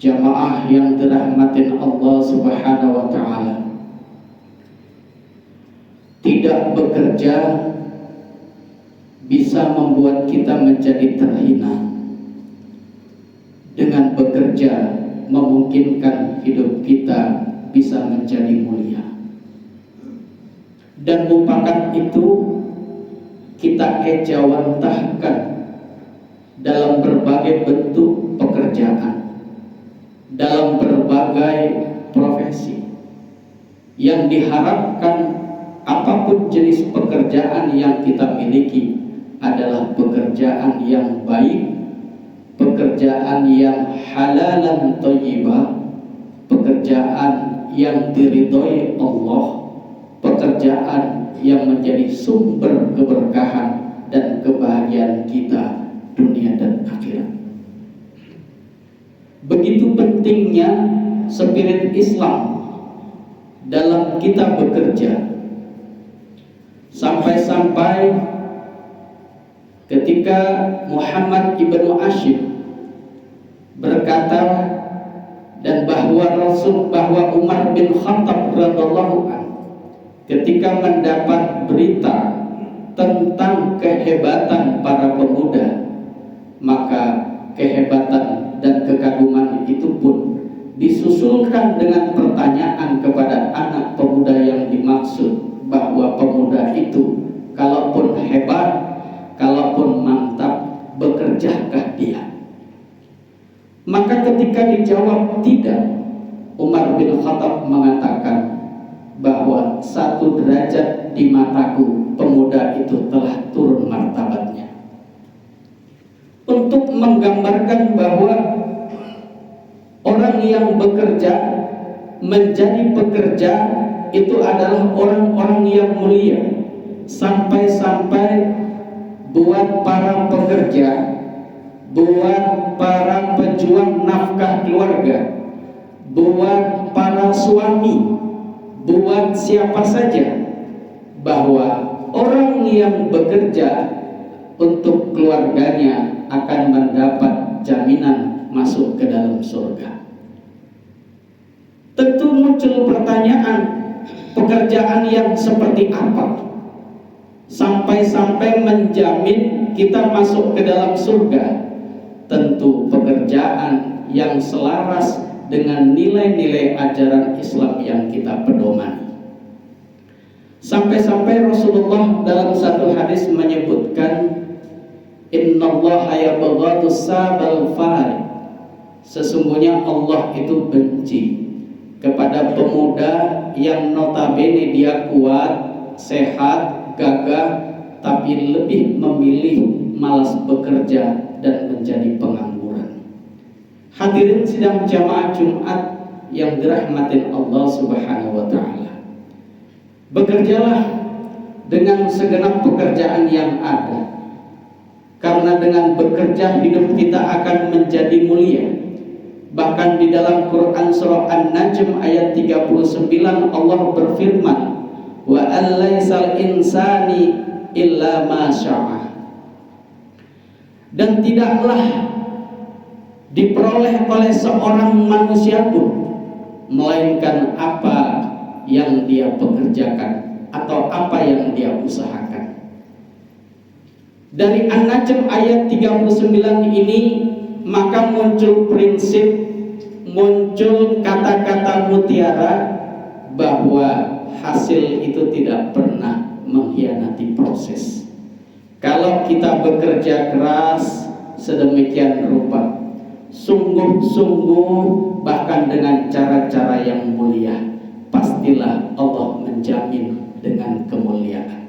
Jamaah yang dirahmatin Allah Subhanahu wa Ta'ala, tidak bekerja bisa membuat kita menjadi terhina. Dengan bekerja memungkinkan hidup kita bisa menjadi mulia. Dan merupakan itu kita ejawantahkan dalam berbagai bentuk pekerjaan, dalam berbagai profesi, yang diharapkan apapun jenis pekerjaan yang kita miliki adalah pekerjaan yang baik, pekerjaan yang halalan thayyibah, pekerjaan yang diridhoi Allah, pekerjaan yang menjadi sumber keberkahan dan kebahagiaan kita dunia dan akhirat. Begitu pentingnya spirit Islam dalam kita bekerja, sampai-sampai ketika Muhammad ibnu Ashib berkata dan bahwa Umar bin Khattab radhiyallahu anhu ketika mendapat berita tentang kehebatan para pemuda, maka kehebatan dan kekaguman itu pun disusulkan dengan pertanyaan kepada anak pemuda yang dimaksud, bahwa pemuda itu kalaupun hebat, kalaupun mantap, bekerjakah dia? Maka ketika dijawab tidak, Umar bin Khattab mengatakan bahwa 1 derajat di mataku pemuda itu telah turun martabatnya. Untuk menggambarkan bahwa orang yang bekerja menjadi pekerja itu adalah orang-orang yang mulia. Sampai-sampai buat para pekerja, buat para pejuang nafkah keluarga, buat para suami, buat siapa saja, bahwa orang yang bekerja untuk keluarganya akan mendapat jaminan masuk ke dalam surga. Tentu muncul pertanyaan, pekerjaan yang seperti apa sampai-sampai menjamin kita masuk ke dalam surga? Tentu pekerjaan yang selaras dengan nilai-nilai ajaran Islam yang kita pedomani. Sampai-sampai Rasulullah dalam satu hadis menyebutkan, innallaha yabghadu sabal fari, sesungguhnya Allah itu benci kepada pemuda yang notabene dia kuat, sehat, gagah, tapi lebih memilih malas bekerja dan menjadi pengangguran. Hadirin sidang jamaah Jumat yang dirahmatin Allah Subhanahu wa Ta'ala, bekerjalah dengan segenap pekerjaan yang ada, karena dengan bekerja hidup kita akan menjadi mulia. Bahkan di dalam Quran surah An-Najm ayat 39 Allah berfirman, wa allaisal insani illa ma syaa, dan tidaklah diperoleh oleh seorang manusia pun melainkan apa yang dia pekerjakan atau apa yang dia usahakan. Dari An-Najm ayat 39 ini maka muncul prinsip, muncul kata-kata mutiara bahwa hasil itu tidak pernah mengkhianati proses. Kalau kita bekerja keras sedemikian rupa, sungguh-sungguh, bahkan dengan cara-cara yang mulia, pastilah Allah menjamin dengan kemuliaan.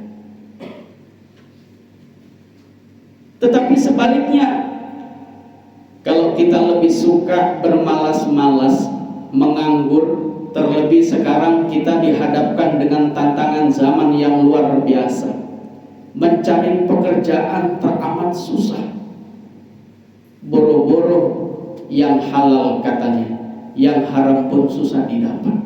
Tetapi sebaliknya, kalau kita lebih suka bermalas-malas, menganggur, terlebih sekarang kita dihadapkan dengan tantangan zaman yang luar biasa. Mencari pekerjaan teramat susah. Boro-boro yang halal katanya, yang haram pun susah didapat.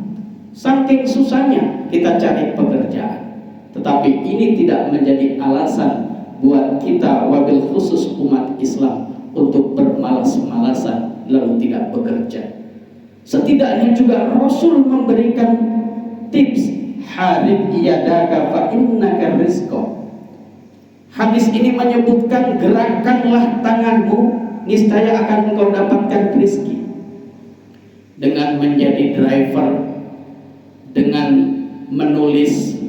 Saking susahnya kita cari pekerjaan. Tetapi ini tidak menjadi alasan buat kita, wabil khusus umat Islam, untuk bermalas-malasan lalu tidak bekerja. Setidaknya juga Rasul memberikan tips, harid yadaka fa innaka rizqa. Hadis ini menyebutkan gerakanlah tanganmu, niscaya akan engkau dapatkan rezeki. Dengan menjadi driver, dengan menulis,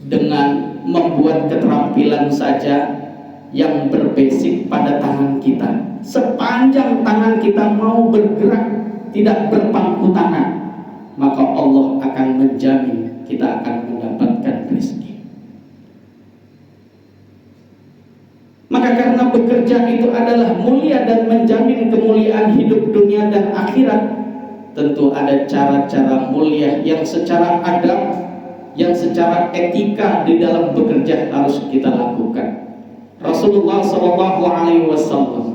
dengan membuat keterampilan saja yang berbasic pada tangan kita. Sepanjang tangan kita mau bergerak, tidak berpangku tangan, maka Allah akan menjamin kita akan mendapatkan rezeki. Maka karena bekerja itu adalah mulia dan menjamin kemuliaan hidup dunia dan akhirat, tentu ada cara-cara mulia yang secara adab, yang secara etika di dalam bekerja harus kita lakukan. Rasulullah SAW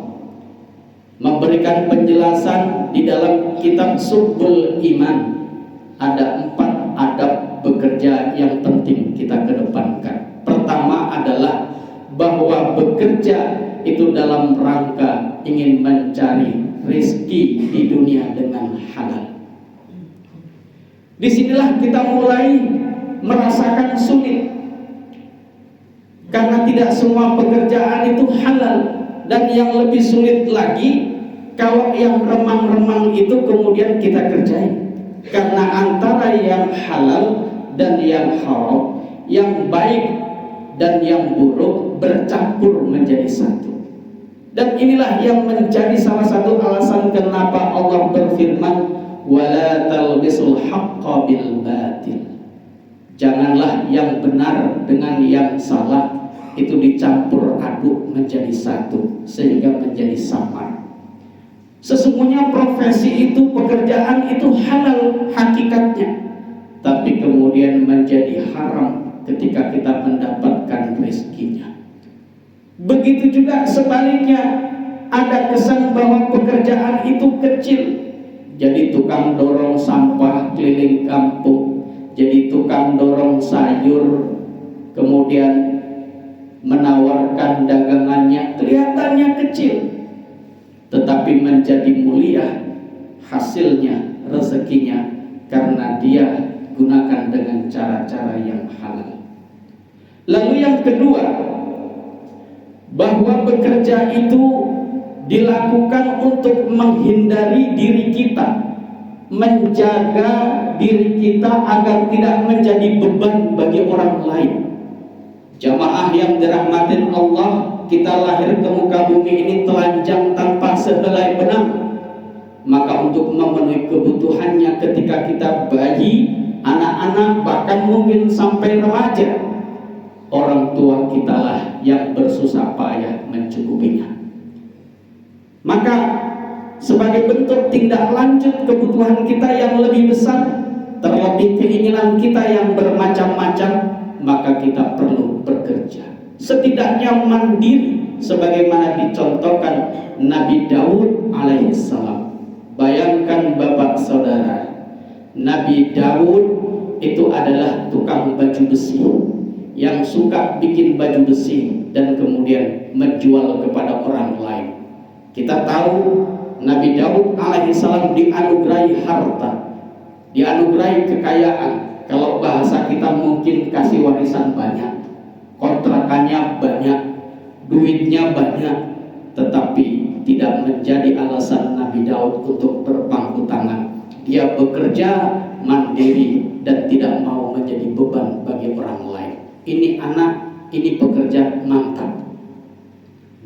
memberikan penjelasan di dalam kitab Subul Iman. Ada 4 adab bekerja yang penting kita kedepankan. Pertama adalah bahwa bekerja itu dalam rangka ingin mencari rezeki di dunia dengan halal. Disinilah kita mulai merasakan sulit, karena tidak semua pekerjaan itu halal, dan yang lebih sulit lagi kalau yang remang-remang itu kemudian kita kerjain. Karena antara yang halal dan yang haram, yang baik dan yang buruk bercampur menjadi satu. Dan inilah yang menjadi salah satu alasan kenapa Allah berfirman, wala talbisul haqqa bil batil. Janganlah yang benar dengan yang salah itu dicampur aduk menjadi satu sehingga menjadi samar. Sesungguhnya profesi itu, pekerjaan itu halal hakikatnya, tapi kemudian menjadi haram ketika kita mendapatkan rezekinya. Begitu juga sebaliknya, ada kesan bahwa pekerjaan itu kecil. Jadi tukang dorong sampah keliling kampung, jadi tukang dorong sayur, kemudian menawarkan dagangannya, kelihatannya kecil, tetapi menjadi mulia hasilnya, rezekinya, karena dia gunakan dengan cara-cara yang halal. Lalu yang kedua, bahwa bekerja itu dilakukan untuk menghindari diri kita, menjaga diri kita agar tidak menjadi beban bagi orang lain. Jamaah yang dirahmatin Allah, kita lahir ke muka bumi ini telanjang tanpa sehelai benang. Maka untuk memenuhi kebutuhannya ketika kita bayi, anak-anak, bahkan mungkin sampai remaja, orang tua kitalah yang bersusah payah mencukupinya. Maka sebagai bentuk tindak lanjut kebutuhan kita yang lebih besar, terlebih keinginan kita yang bermacam-macam, maka kita perlu bekerja. Setidaknya mandiri, sebagaimana dicontohkan Nabi Daud alaihissalam. Bayangkan bapak saudara, Nabi Daud itu adalah tukang baju besi yang suka bikin baju besi dan kemudian menjual kepada orang lain. Kita tahu Nabi Daud alaihissalam dianugerahi harta, dianugerahi kekayaan. Kalau bahasa kita mungkin kasih warisan banyak, kontrakannya banyak, duitnya banyak, tetapi tidak menjadi alasan Nabi Daud untuk berpangku tangan. Dia bekerja mandiri dan tidak mau menjadi beban bagi orang lain. Ini anak, ini pekerja mantap,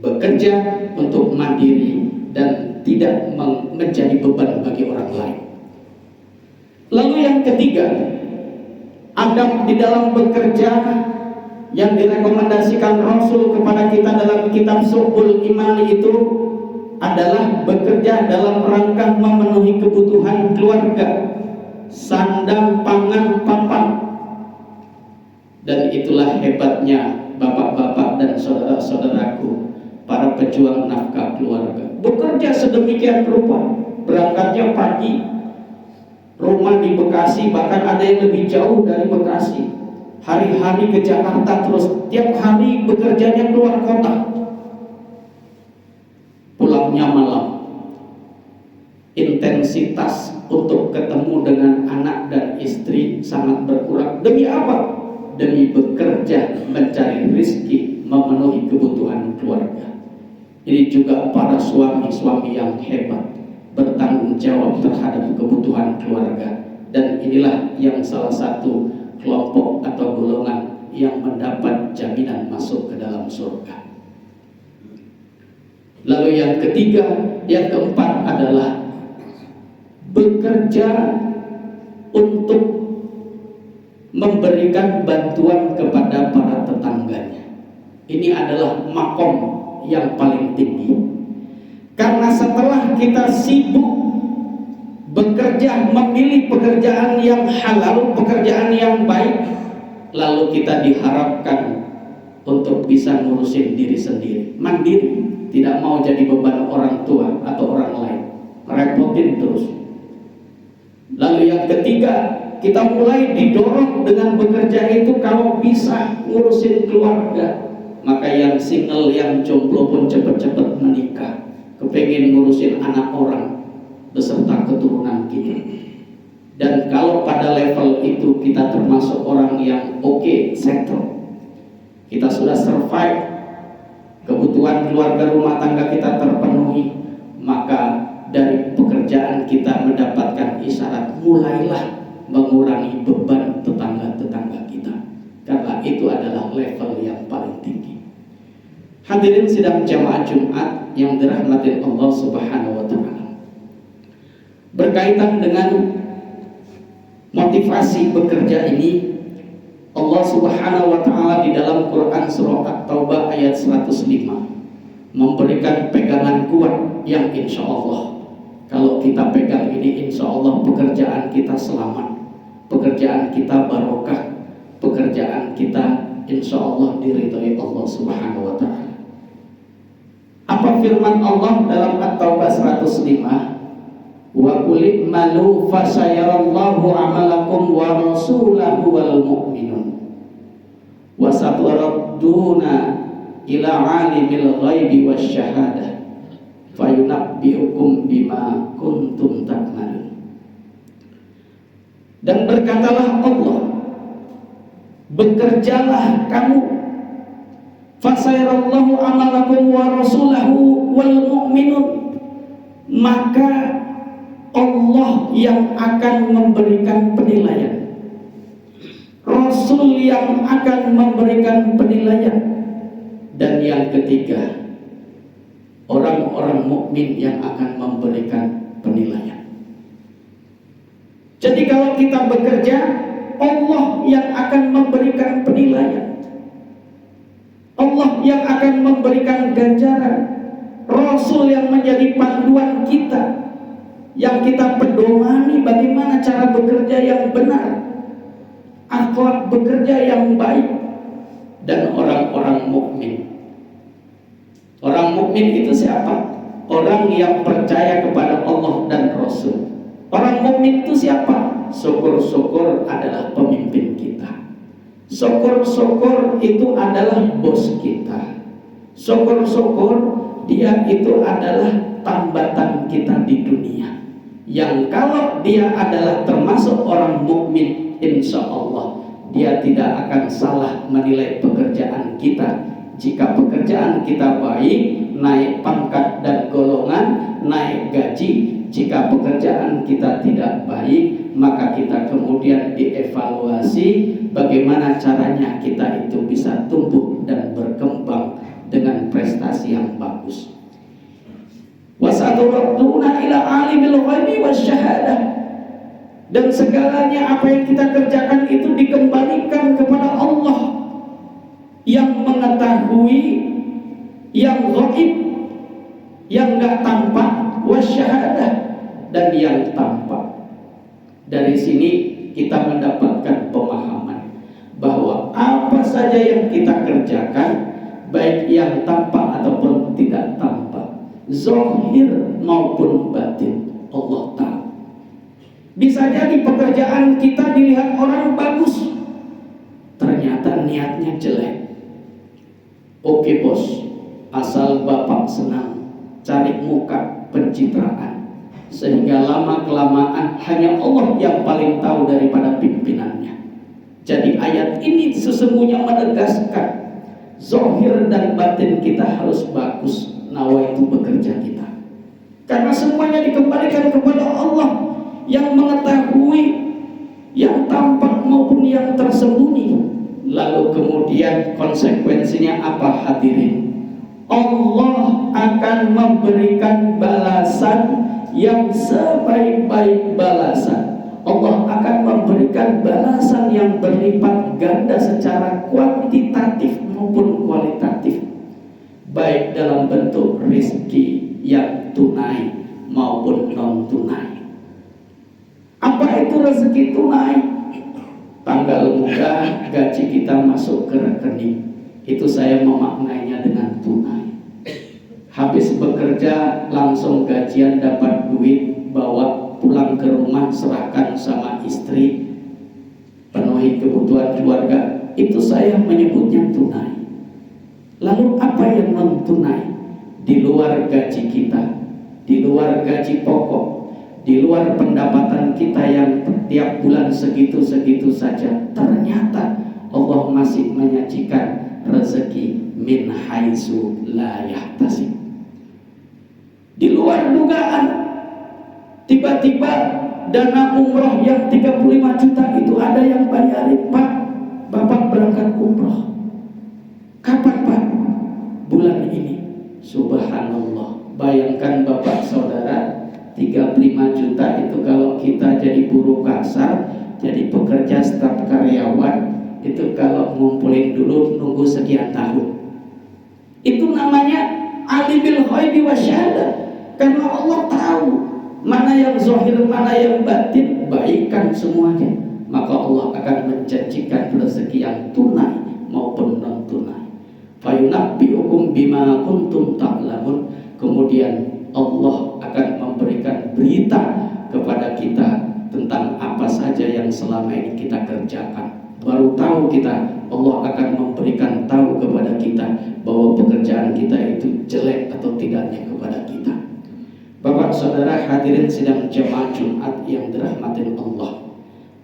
bekerja untuk mandiri dan tidak menjadi beban bagi orang lain. Lalu yang ketiga, adab di dalam bekerja yang direkomendasikan Rasul kepada kita dalam kitab Subul Iman itu adalah bekerja dalam rangka memenuhi kebutuhan keluarga, sandang, pangan, papan. Dan itulah hebatnya bapak-bapak dan saudara-saudaraku, para pejuang nafkah keluarga. Bekerja sedemikian rupa, berangkatnya pagi, rumah di Bekasi, bahkan ada yang lebih jauh dari Bekasi, hari-hari ke Jakarta, terus tiap hari bekerjanya keluar kota, pulangnya malam. intensitas untuk ketemu dengan anak dan istri sangat berkurang. Demi apa? Demi bekerja, mencari rezeki, memenuhi kebutuhan keluarga. Ini juga para suami-suami yang hebat, bertanggung jawab terhadap kebutuhan keluarga. Dan inilah yang salah satu kelompok atau golongan yang mendapat jaminan masuk ke dalam surga. Lalu yang ketiga, yang keempat adalah bekerja untuk memberikan bantuan kepada para tetangganya. Ini adalah makom yang paling tinggi. Karena setelah kita sibuk bekerja, memilih pekerjaan yang halal, pekerjaan yang baik, lalu kita diharapkan untuk bisa ngurusin diri sendiri, mandiri, tidak mau jadi beban orang tua atau orang lain, repotin terus. Lalu yang ketiga, kita mulai didorong dengan bekerja itu kalau bisa ngurusin keluarga. Maka yang single, yang jomblo pun cepat-cepat menikah, kepengen ngurusin anak orang beserta keturunan kita. Dan kalau pada level itu kita termasuk orang yang oke, settle, kita sudah survive, kebutuhan keluarga rumah tangga kita terpenuhi, maka dari pekerjaan kita mendapatkan isyarat, mulailah mengurangi beban tetangga-tetangga kita, karena itu adalah level yang paling tinggi. Hadirin sidang jamaah Jumat yang dirahmati Allah Subhanahu wa Ta'ala, berkaitan dengan motivasi bekerja ini, Allah Subhanahu wa Ta'ala di dalam Quran surah At-Taubah ayat 105 memberikan pegangan kuat yang insya Allah kalau kita pegang ini, insya Allah pekerjaan kita selamat, pekerjaan kita barokah, pekerjaan kita insya Allah diridhai Allah Subhanahu wa Ta'ala. Apa firman Allah dalam At-Taubah 105? Wa qul malu fasayarallahu amalakum wa rasulahu wal mu'minun wa saturadduna ila alimil ghaibi wasyahadah fayunabbiukum bima kuntum ta'malun. Dan berkatalah Allah, bekerjalah kamu, fasayarallahu amalakum wa rasulahu wal mu'minun, maka Allah yang akan memberikan penilaian, Rasul yang akan memberikan penilaian, dan yang ketiga orang-orang mukmin yang akan memberikan penilaian. Jadi kalau kita bekerja, Allah yang akan memberikan penilaian, Allah yang akan memberikan ganjaran, Rasul yang menjadi panduan kita, yang kita pedomani bagaimana cara bekerja yang benar, akhlak bekerja yang baik, dan orang-orang mukmin. Orang mukmin itu siapa? Orang yang percaya kepada Allah dan Rasul. Orang mukmin itu siapa? Syukur-syukur adalah pemimpin kita. Syukur-syukur itu adalah bos kita. Syukur-syukur dia itu adalah tambatan kita di dunia. Yang kalau dia adalah termasuk orang mukmin, insya Allah dia tidak akan salah menilai pekerjaan kita. Jika pekerjaan kita baik, naik pangkat dan golongan, naik gaji. Jika pekerjaan kita tidak baik, maka kita kemudian dievaluasi bagaimana caranya kita itu bisa tumbuh dan berkembang dengan prestasi yang bagus. Wasaturadduna ila alimil ghaibi wasyahadah, dan segalanya apa yang kita kerjakan itu dikembalikan kepada Allah yang mengetahui, yang ghaib, yang enggak tampak, wasyahadah, dan yang tampak. Dari sini kita mendapatkan pemahaman bahwa apa saja yang kita kerjakan, baik yang tampak ataupun tidak tampak, zahir maupun batin, Allah tahu. Bisa jadi pekerjaan kita dilihat orang bagus, ternyata niatnya jelek. Oke bos, asal bapak senang, cari muka, pencitraan, sehingga lama-kelamaan hanya Allah yang paling tahu daripada pimpinannya. Jadi ayat ini sesungguhnya menegaskan zahir dan batin kita harus bagus, nawaitu bekerja kita, karena semuanya dikembalikan kepada Allah yang mengetahui yang tampak maupun yang tersembunyi. Lalu kemudian konsekuensinya apa hadirin? Allah akan memberikan balasan yang sebaik-baik balasan. Allah akan memberikan balasan yang berlipat ganda secara kuantitatif maupun kualitatif, baik dalam bentuk rezeki yang tunai maupun non tunai. Apa itu rezeki tunai? Tanggal muda gaji kita masuk ke rekening, itu saya memaknainya dengan tunai. Habis bekerja langsung gajian, dapat duit, bawa pulang ke rumah, serahkan sama istri, penuhi kebutuhan keluarga, itu saya menyebutnya tunai. Lalu apa yang non tunai? Di luar gaji kita, di luar gaji pokok, di luar pendapatan kita yang tiap bulan segitu-segitu saja, ternyata Allah masih menyajikan rezeki min haitsu la yahtasib. Di luar dugaan, tiba-tiba dana umroh yang 35 juta itu ada yang bayarin, Pak, Bapak berangkat umroh. Kapan, Pak? Bulan ini. Subhanallah. Bayangkan Bapak Saudara, 35 juta itu kalau kita jadi buruh kasar, jadi pekerja staf karyawan, itu kalau ngumpulin dulu nunggu sekian tahun. Itu namanya alimul ghaibi wasyahadah. Karena Allah tahu mana yang zahir, mana yang batin, baikkan semuanya. Maka Allah akan menjanjikan rezeki yang tunai maupun non tunai. Fayunabbi'ukum bima kuntum ta'lamun. Kemudian Allah akan memberikan berita kepada kita tentang apa saja yang selama ini kita kerjakan. Baru tahu kita, Allah akan memberikan tahu kepada kita bahwa pekerjaan kita itu jelek atau tidaknya kepada kita. Bapak Saudara hadirin sidang jemaah Jumat yang dirahmati Allah,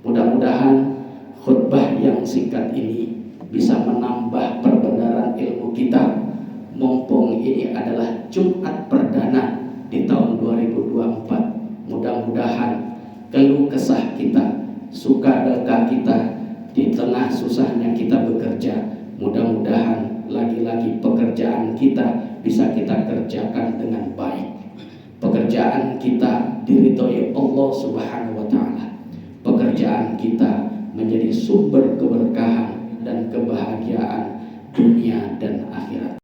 mudah-mudahan khutbah yang singkat ini bisa menambah perbenaran ilmu kita, mumpung ini adalah Jumat perdana di tahun 2024. Mudah-mudahan keluh kesah kita, suka duka kita, di tengah susahnya kita bekerja, mudah-mudahan lagi-lagi pekerjaan kita bisa kita kerjakan dengan baik. Pekerjaan kita diridhoi Allah Subhanahu wa Ta'ala. Pekerjaan kita menjadi sumber keberkahan dan kebahagiaan dunia dan akhirat.